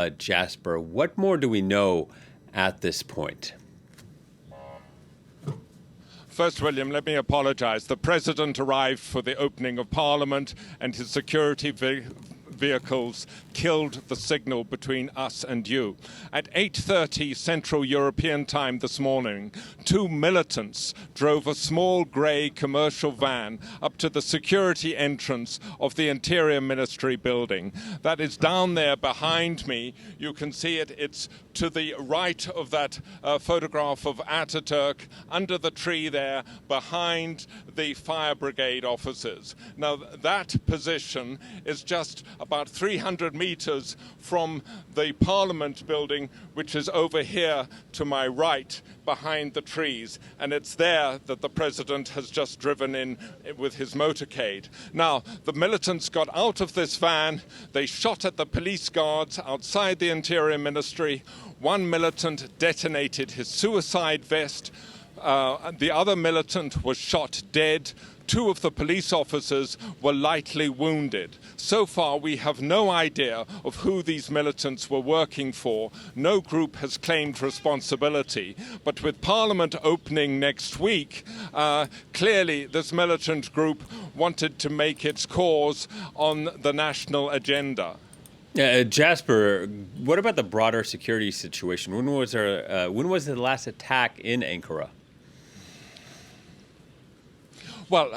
Jasper. What more do we know at this point? First, William, let me apologize. The President arrived for the opening of Parliament, and his security vehicles killed the signal between us and you. At 8:30 Central European time this morning, two militants drove a small grey commercial van up to the security entrance of the Interior Ministry building. That is down there behind me. You can see it. It's to the right of that photograph of Ataturk, under the tree there, behind the fire brigade officers. Now, that position is just about 300 meters from the Parliament building, which is over here to my right, behind the trees. And it's there that the President has just driven in with his motorcade. Now, the militants got out of this van. They shot at the police guards outside the Interior Ministry. One militant detonated his suicide vest. The other militant was shot dead. Two of the police officers were lightly wounded. So far, we have no idea of who these militants were working for. No group has claimed responsibility. But with Parliament opening next week, clearly this militant group wanted to make its cause on the national agenda. Jasper, what about the broader security situation? When was the last attack in Ankara? Well,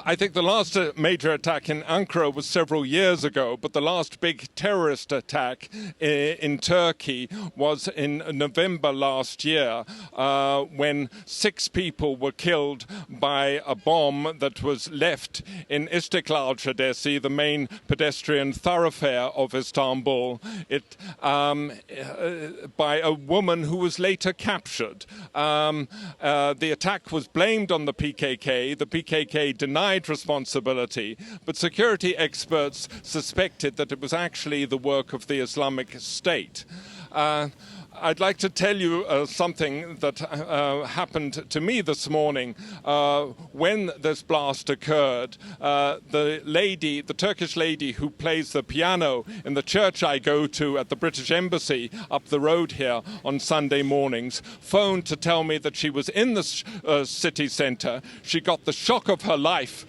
I think the last major attack in Ankara was several years ago, but the last big terrorist attack in Turkey was in November last year, when 6 people were killed by a bomb that was left in Istiklal Caddesi, the main pedestrian thoroughfare of Istanbul, by a woman who was later captured. The attack was blamed on the PKK. The PKK denied responsibility, but security experts suspected that it was actually the work of the Islamic State. I'd like to tell you something that happened to me this morning when this blast occurred. The Turkish lady who plays the piano in the church I go to at the British Embassy up the road here on Sunday mornings phoned to tell me that she was in the city centre. She got the shock of her life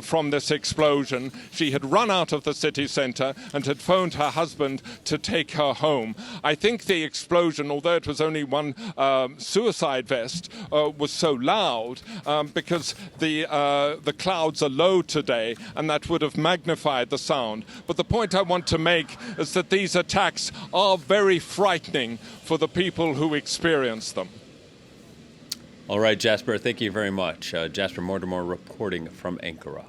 from this explosion. She had run out of the city centre and had phoned her husband to take her home. I think the explosion, although it was only one suicide vest, was so loud because the clouds are low today, and that would have magnified the sound. But the point I want to make is that these attacks are very frightening for the people who experience them. All right, Jasper, thank you very much. Jasper Mortimer reporting from Ankara.